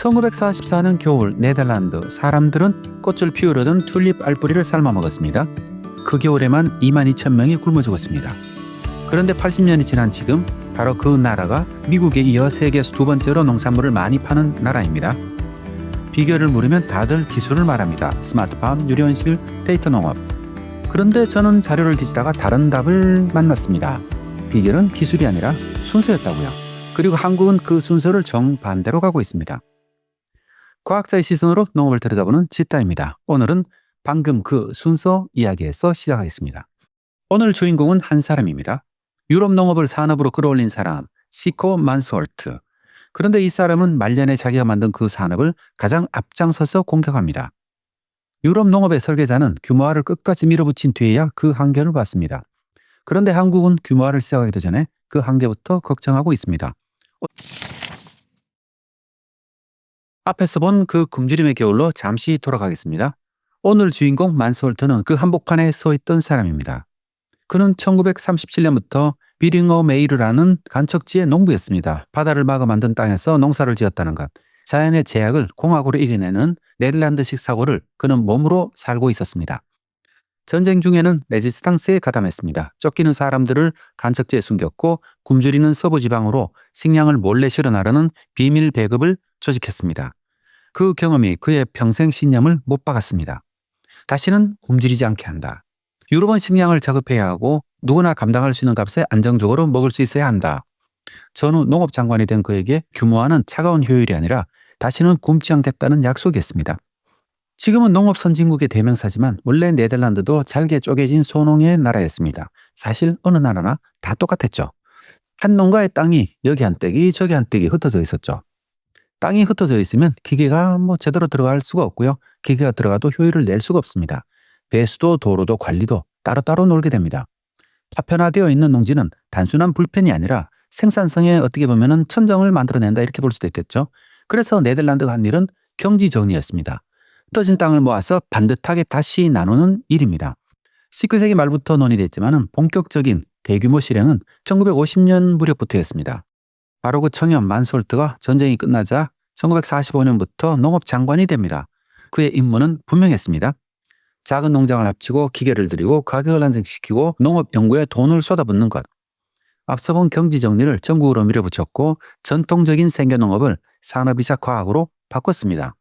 1944년 겨울 네덜란드 사람들은 꽃을 피우려던 튤립 알뿌리를 삶아 먹었습니다. 그 겨울에만 22,000명이 굶어 죽었습니다. 그런데 80년이 지난 지금 바로 그 나라가 미국에 이어 세계에서 두 번째로 농산물을 많이 파는 나라입니다. 비결을 물으면 다들 기술을 말합니다. 스마트팜, 유리온실, 데이터 농업. 그런데 저는 자료를 뒤지다가 다른 답을 만났습니다. 비결은 기술이 아니라 순서였다고요. 그리고 한국은 그 순서를 정반대로 가고 있습니다. 과학자의 시선으로 농업을 들여다보는 지따입니다. 오늘은 방금 그 순서 이야기에서 시작하겠습니다. 오늘 주인공은 한 사람입니다. 유럽 농업을 산업으로 끌어올린 사람, 시코 만스홀트. 그런데 이 사람은 말년에 자기가 만든 그 산업을 가장 앞장서서 공격합니다. 유럽 농업의 설계자는 규모화를 끝까지 밀어붙인 뒤에야 그 한계를 봤습니다. 그런데 한국은 규모화를 시작하기도 전에 그 한계부터 걱정하고 있습니다. 앞에서 본 그 굶주림의 겨울로 잠시 돌아가겠습니다. 오늘 주인공 만스홀트는 그 한복판에 서 있던 사람입니다. 그는 1937년부터 비링어 메이르라는 간척지의 농부였습니다. 바다를 막아 만든 땅에서 농사를 지었다는 것, 자연의 제약을 공학으로 이겨내는 네덜란드식 사고를 그는 몸으로 살고 있었습니다. 전쟁 중에는 레지스탕스에 가담했습니다. 쫓기는 사람들을 간척지에 숨겼고 굶주리는 서부 지방으로 식량을 몰래 실어 나르는 비밀 배급을 조직했습니다. 그 경험이 그의 평생 신념을 못 박았습니다. 다시는 굶주리지 않게 한다. 유럽은 식량을 자급해야 하고 누구나 감당할 수 있는 값에 안정적으로 먹을 수 있어야 한다. 전후 농업장관이 된 그에게 규모화는 차가운 효율이 아니라 다시는 굶지 않겠다는 약속이었습니다. 지금은 농업 선진국의 대명사지만 원래 네덜란드도 잘게 쪼개진 소농의 나라였습니다. 사실 어느 나라나 다 똑같았죠. 한 농가의 땅이 여기 한 떼기 저기 한 떼기 흩어져 있었죠. 땅이 흩어져 있으면 기계가 제대로 들어갈 수가 없고요. 기계가 들어가도 효율을 낼 수가 없습니다. 배수도 도로도 관리도 따로따로 놀게 됩니다. 파편화되어 있는 농지는 단순한 불편이 아니라 생산성에 어떻게 보면 천정을 만들어낸다 이렇게 볼 수도 있겠죠. 그래서 네덜란드가 한 일은 경지정리였습니다. 흩어진 땅을 모아서 반듯하게 다시 나누는 일입니다. 19세기 말부터 논의됐지만 본격적인 대규모 실행은 1950년 무렵부터였습니다. 바로 그 청년 만스홀트가 전쟁이 끝나자 1945년부터 농업장관이 됩니다. 그의 임무는 분명했습니다. 작은 농장을 합치고 기계를 들이고 가격을 안정시키고 농업 연구에 돈을 쏟아붓는 것. 앞서 본 경지정리를 전국으로 밀어붙였고 전통적인 생계농업을 산업이자 과학으로 바꿨습니다.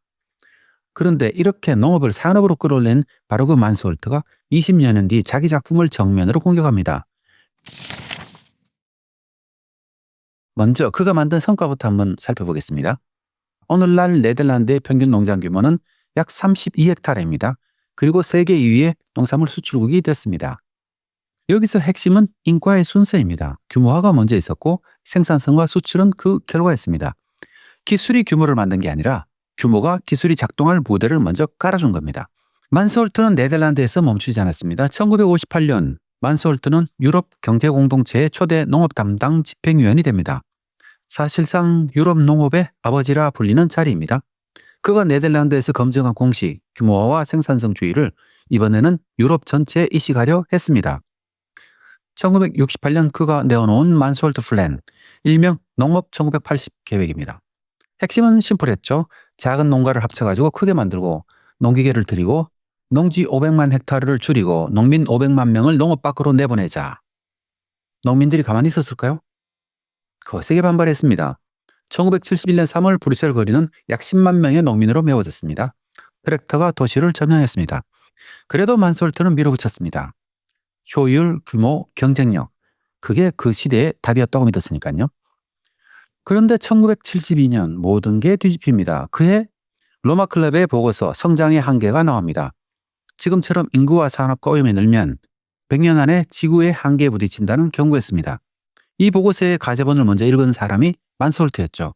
그런데 이렇게 농업을 산업으로 끌어올린 바로 그 만스홀트가 20년 뒤 자기 작품을 정면으로 공격합니다. 먼저 그가 만든 성과부터 한번 살펴보겠습니다. 오늘날 네덜란드의 평균 농장 규모는 약 32헥타르입니다. 그리고 세계 2위의 농산물 수출국이 됐습니다. 여기서 핵심은 인과의 순서입니다. 규모화가 먼저 있었고 생산성과 수출은 그 결과였습니다. 기술이 규모를 만든 게 아니라 규모가 기술이 작동할 무대를 먼저 깔아준 겁니다. 만스홀트는 네덜란드에서 멈추지 않았습니다. 1958년 만스홀트는 유럽 경제공동체의 초대 농업 담당 집행위원이 됩니다. 사실상 유럽 농업의 아버지라 불리는 자리입니다. 그가 네덜란드에서 검증한 공식, 규모화와 생산성주의를 이번에는 유럽 전체에 이식하려 했습니다. 1968년 그가 내어놓은 만스홀트 플랜, 일명 농업 1980 계획입니다. 핵심은 심플했죠. 작은 농가를 합쳐가지고 크게 만들고 농기계를 들이고 농지 500만 헥타르를 줄이고 농민 500만 명을 농업 밖으로 내보내자. 농민들이 가만히 있었을까요? 거세게 반발했습니다. 1971년 3월 브뤼셀 거리는 약 10만 명의 농민으로 메워졌습니다. 트랙터가 도시를 점령했습니다. 그래도 만스홀트는 밀어붙였습니다. 효율, 규모, 경쟁력. 그게 그 시대의 답이었다고 믿었으니까요. 그런데 1972년 모든 게 뒤집힙니다. 그해 로마 클럽의 보고서 성장의 한계가 나옵니다. 지금처럼 인구와 산업과 오염이 늘면 100년 안에 지구의 한계에 부딪힌다는 경고였습니다. 이 보고서의 가제본을 먼저 읽은 사람이 만스홀트였죠.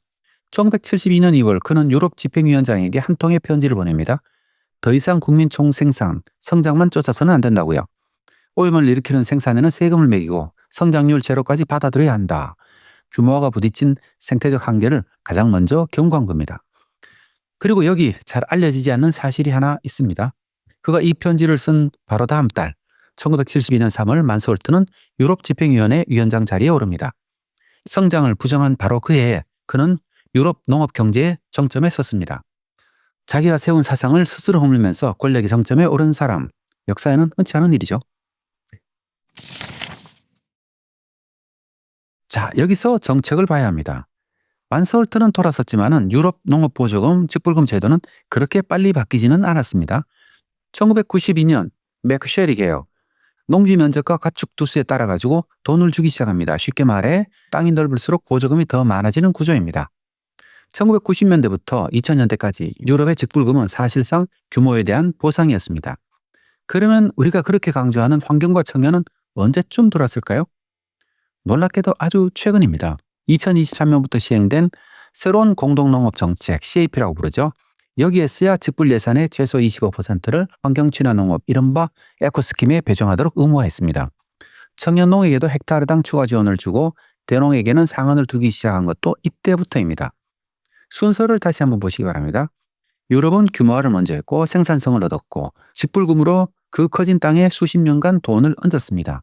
1972년 2월 그는 유럽 집행위원장에게 한 통의 편지를 보냅니다. 더 이상 국민 총생산, 성장만 쫓아서는 안 된다고요. 오염을 일으키는 생산에는 세금을 매기고 성장률 제로까지 받아들여야 한다. 규모화가 부딪힌 생태적 한계를 가장 먼저 경고한 겁니다. 그리고 여기 잘 알려지지 않는 사실이 하나 있습니다. 그가 이 편지를 쓴 바로 다음 달 1972년 3월 만스홀트는 유럽 집행위원회 위원장 자리에 오릅니다. 성장을 부정한 바로 그해 그는 유럽 농업 경제의 정점에 섰습니다. 자기가 세운 사상을 스스로 허물면서 권력의 정점에 오른 사람, 역사에는 흔치 않은 일이죠. 자, 여기서 정책을 봐야 합니다. 만스홀트는 돌아섰지만은 유럽 농업보조금, 직불금 제도는 그렇게 빨리 바뀌지는 않았습니다. 1992년 맥쉐리 개혁, 농지 면적과 가축 두수에 따라 가지고 돈을 주기 시작합니다. 쉽게 말해 땅이 넓을수록 보조금이 더 많아지는 구조입니다. 1990년대부터 2000년대까지 유럽의 직불금은 사실상 규모에 대한 보상이었습니다. 그러면 우리가 그렇게 강조하는 환경과 청년은 언제쯤 들어왔을까요? 놀랍게도 아주 최근입니다. 2023년부터 시행된 새로운 공동농업 정책 CAP라고 부르죠. 여기에 쓰야 직불 예산의 최소 25%를 환경 친화 농업, 이른바 에코스킴에 배정하도록 의무화했습니다. 청년 농에게도 헥타르당 추가 지원을 주고 대농에게는 상한을 두기 시작한 것도 이때부터입니다. 순서를 다시 한번 보시기 바랍니다. 유럽은 규모화를 먼저 했고 생산성을 얻었고 직불금으로 그 커진 땅에 수십 년간 돈을 얹었습니다.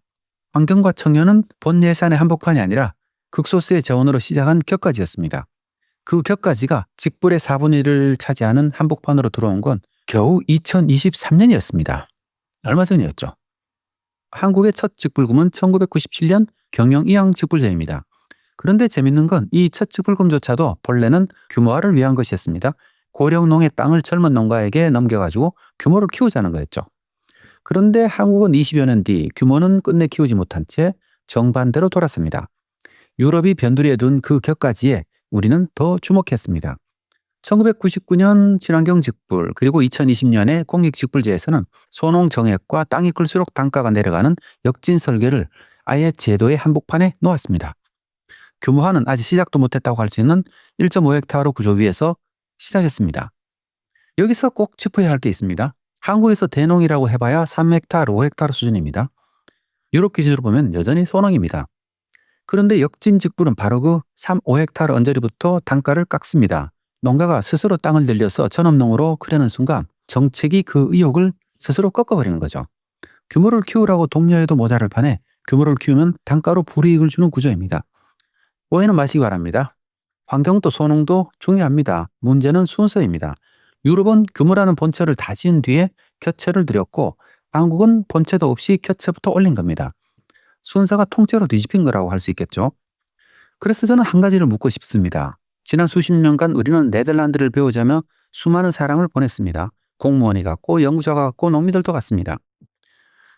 환경과 청년은 본 예산의 한복판이 아니라 극소수의 재원으로 시작한 격가지였습니다. 그 격가지가 직불의 4분의 1을 차지하는 한복판으로 들어온 건 겨우 2023년이었습니다. 얼마 전이었죠. 한국의 첫 직불금은 1997년 경영 이항 직불제입니다. 그런데 재밌는 건 이 첫 직불금조차도 본래는 규모화를 위한 것이었습니다. 고령 농의 땅을 젊은 농가에게 넘겨가지고 규모를 키우자는 거였죠. 그런데 한국은 20여 년 뒤 규모는 끝내 키우지 못한 채 정반대로 돌았습니다. 유럽이 변두리에 둔 그 격가지에 우리는 더 주목했습니다. 1999년 친환경 직불 그리고 2020년의 공익직불제에서는 소농 정액과 땅이 클수록 단가가 내려가는 역진 설계를 아예 제도의 한복판에 놓았습니다. 규모화는 아직 시작도 못했다고 할 수 있는 1.5헥타르 구조 위에서 시작했습니다. 여기서 꼭 짚어야 할 게 있습니다. 한국에서 대농이라고 해봐야 3헥타르, 5헥타르 수준입니다. 유럽 기준으로 보면 여전히 소농입니다. 그런데 역진 직불은 바로 그 3, 5헥타르 언저리부터 단가를 깎습니다. 농가가 스스로 땅을 늘려서 전업농으로 크려는 순간 정책이 그 의욕을 스스로 꺾어버리는 거죠. 규모를 키우라고 독려해도 모자랄 판에 규모를 키우면 단가로 불이익을 주는 구조입니다. 오해는 마시기 바랍니다. 환경도 소농도 중요합니다. 문제는 순서입니다. 유럽은 규모라는 본체를 다 지은 뒤에 켜체를 들였고 한국은 본체도 없이 켜체부터 올린 겁니다. 순서가 통째로 뒤집힌 거라고 할 수 있겠죠. 그래서 저는 한 가지를 묻고 싶습니다. 지난 수십 년간 우리는 네덜란드를 배우자며 수많은 사람을 보냈습니다. 공무원이 갔고 연구자가 갔고 농민들도 갔습니다.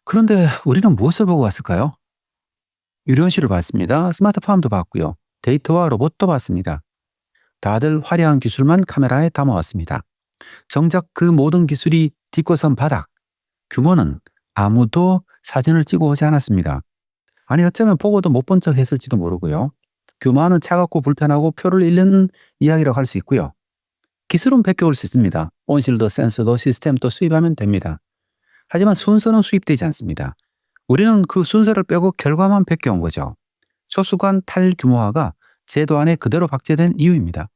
그런데 우리는 무엇을 보고 왔을까요? 유료현실을 봤습니다. 스마트팜도 봤고요. 데이터와 로봇도 봤습니다. 다들 화려한 기술만 카메라에 담아왔습니다. 정작 그 모든 기술이 딛고선 바닥, 규모는 아무도 사진을 찍어 오지 않았습니다. 아니 어쩌면 보고도 못 본 척 했을지도 모르고요. 규모는 차갑고 불편하고 표를 잃는 이야기라고 할 수 있고요. 기술은 베껴올 수 있습니다. 온실도 센서도 시스템도 수입하면 됩니다. 하지만 순서는 수입되지 않습니다. 우리는 그 순서를 빼고 결과만 베껴온 거죠. 소수관 탈규모화가 제도 안에 그대로 박제된 이유입니다.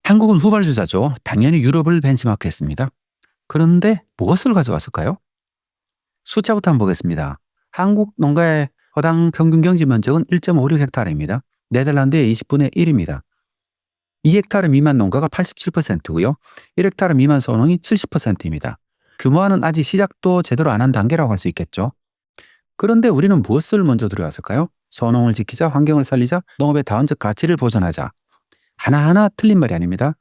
한국은 후발주자죠. 당연히 유럽을 벤치마크했습니다. 그런데 무엇을 가져왔을까요? 숫자부터 한번 보겠습니다. 한국 농가의 허당 평균 경지 면적은 1.56헥타르입니다. 네덜란드의 20분의 1입니다. 2헥타르 미만 농가가 87%고요. 1헥타르 미만 소농이 70%입니다. 규모화는 아직 시작도 제대로 안 한 단계라고 할 수 있겠죠. 그런데 우리는 무엇을 먼저 들여왔을까요? 소농을 지키자, 환경을 살리자, 농업의 다원적 가치를 보존하자. 하나하나 틀린 말이 아닙니다.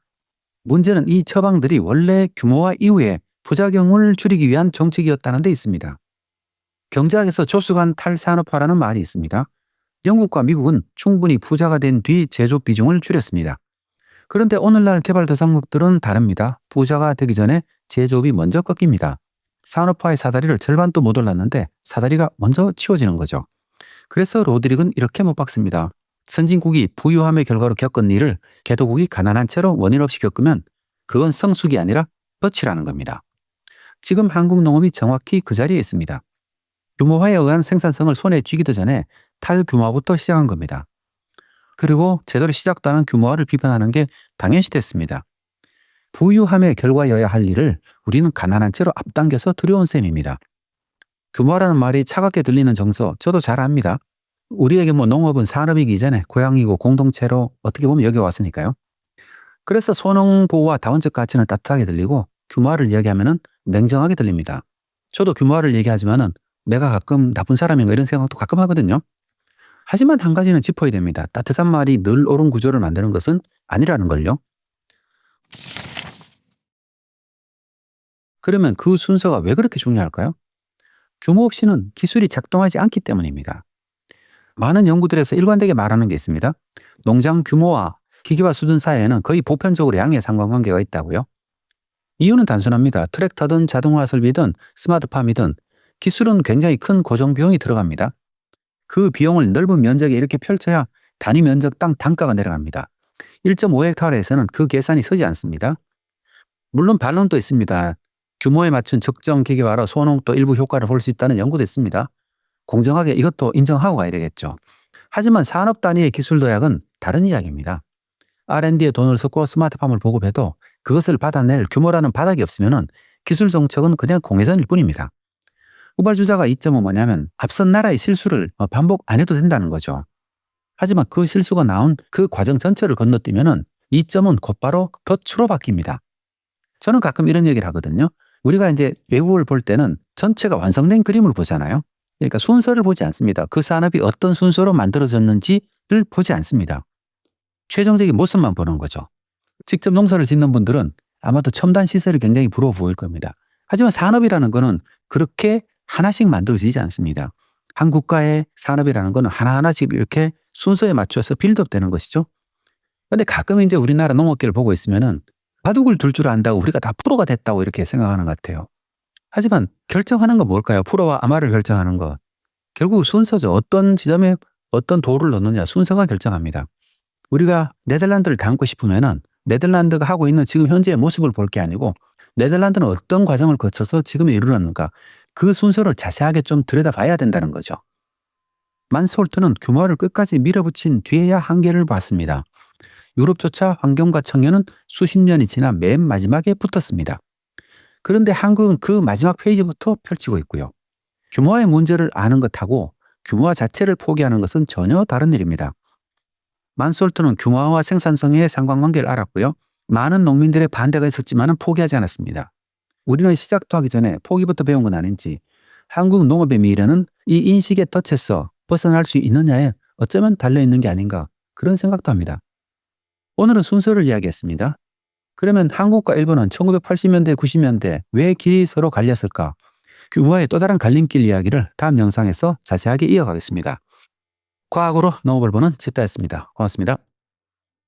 문제는 이 처방들이 원래 규모화 이후에 부작용을 줄이기 위한 정책이었다는 데 있습니다. 경제학에서 조수간 탈산업화라는 말이 있습니다. 영국과 미국은 충분히 부자가 된 뒤 제조업 비중을 줄였습니다. 그런데 오늘날 개발도상국들은 다릅니다. 부자가 되기 전에 제조업이 먼저 꺾입니다. 산업화의 사다리를 절반도 못 올랐는데 사다리가 먼저 치워지는 거죠. 그래서 로드릭은 이렇게 못 박습니다. 선진국이 부유함의 결과로 겪은 일을 개도국이 가난한 채로 원인 없이 겪으면 그건 성숙이 아니라 덫이라는 겁니다. 지금 한국 농업이 정확히 그 자리에 있습니다. 규모화에 의한 생산성을 손에 쥐기도 전에 탈규모화부터 시작한 겁니다. 그리고 제대로 시작도 안 한 규모화를 비판하는 게 당연시 됐습니다. 부유함의 결과여야 할 일을 우리는 가난한 채로 앞당겨서 두려운 셈입니다. 규모화라는 말이 차갑게 들리는 정서 저도 잘 압니다. 우리에게 농업은 산업이기 이전에 고향이고 공동체로 어떻게 보면 여겨왔으니까요. 그래서 소농보호와 다원적 가치는 따뜻하게 들리고 규모화를 이야기하면 냉정하게 들립니다. 저도 규모화를 얘기하지만은 내가 가끔 나쁜 사람인가 이런 생각도 가끔 하거든요. 하지만 한 가지는 짚어야 됩니다. 따뜻한 말이 늘 옳은 구조를 만드는 것은 아니라는 걸요. 그러면 그 순서가 왜 그렇게 중요할까요? 규모 없이는 기술이 작동하지 않기 때문입니다. 많은 연구들에서 일관되게 말하는 게 있습니다. 농장 규모와 기계화 수준 사이에는 거의 보편적으로 양의 상관관계가 있다고요. 이유는 단순합니다. 트랙터든 자동화 설비든 스마트팜이든 기술은 굉장히 큰 고정 비용이 들어갑니다. 그 비용을 넓은 면적에 이렇게 펼쳐야 단위 면적 땅 단가가 내려갑니다. 1.5헥타르에서는 그 계산이 서지 않습니다. 물론 반론도 있습니다. 규모에 맞춘 적정 기계화로 소농도 일부 효과를 볼 수 있다는 연구도 있습니다. 공정하게 이것도 인정하고 가야 되겠죠. 하지만 산업 단위의 기술 도약은 다른 이야기입니다. R&D에 돈을 쏟고 스마트팜을 보급해도 그것을 받아낼 규모라는 바닥이 없으면 기술 정책은 그냥 공회전일 뿐입니다. 후발주자가 이점은 뭐냐면 앞선 나라의 실수를 반복 안 해도 된다는 거죠. 하지만 그 실수가 나온 그 과정 전체를 건너뛰면 이점은 곧바로 덫으로 바뀝니다. 저는 가끔 이런 얘기를 하거든요. 우리가 이제 외국을 볼 때는 전체가 완성된 그림을 보잖아요. 그러니까 순서를 보지 않습니다. 그 산업이 어떤 순서로 만들어졌는지를 보지 않습니다. 최종적인 모습만 보는 거죠. 직접 농사를 짓는 분들은 아마도 첨단 시설이 굉장히 부러워 보일 겁니다. 하지만 산업이라는 거는 그렇게 하나씩 만들어지지 않습니다. 한 국가의 산업이라는 거는 하나하나씩 이렇게 순서에 맞춰서 빌드업 되는 것이죠. 그런데 가끔 이제 우리나라 농업계를 보고 있으면은 바둑을 둘 줄 안다고 우리가 다 프로가 됐다고 이렇게 생각하는 것 같아요. 하지만 결정하는 건 뭘까요? 프로와 아마를 결정하는 것. 결국 순서죠. 어떤 지점에 어떤 도를 넣느냐 순서가 결정합니다. 우리가 네덜란드를 닮고 싶으면은 네덜란드가 하고 있는 지금 현재의 모습을 볼 게 아니고 네덜란드는 어떤 과정을 거쳐서 지금 이르렀는가 그 순서를 자세하게 좀 들여다봐야 된다는 거죠. 만스홀트는 규모를 끝까지 밀어붙인 뒤에야 한계를 봤습니다. 유럽조차 환경과 청년은 수십 년이 지나 맨 마지막에 붙었습니다. 그런데 한국은 그 마지막 페이지부터 펼치고 있고요. 규모화의 문제를 아는 것하고 규모화 자체를 포기하는 것은 전혀 다른 일입니다. 만스홀트는 규모화와 생산성의 상관관계를 알았고요. 많은 농민들의 반대가 있었지만 포기하지 않았습니다. 우리는 시작도 하기 전에 포기부터 배운 건 아닌지 한국 농업의 미래는 이 인식의 덫에서 벗어날 수 있느냐에 어쩌면 달려있는 게 아닌가 그런 생각도 합니다. 오늘은 순서를 이야기했습니다. 그러면 한국과 일본은 1980년대, 90년대 왜 길이 서로 갈렸을까? 규모화의 또 다른 갈림길 이야기를 다음 영상에서 자세하게 이어가겠습니다. 과학으로 농업을 보는 지따였습니다. 고맙습니다.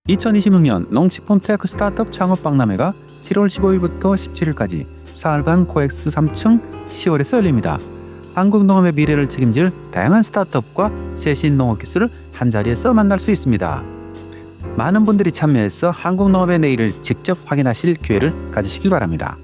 2026년 농식품 테크 스타트업 창업 박람회가 7월 15일부터 17일까지 사흘간 코엑스 3층 10월에서 열립니다. 한국 농업의 미래를 책임질 다양한 스타트업과 최신 농업 기술을 한자리에서 만날 수 있습니다. 많은 분들이 참여해서 한국 농업의 내일을 직접 확인하실 기회를 가지시길 바랍니다.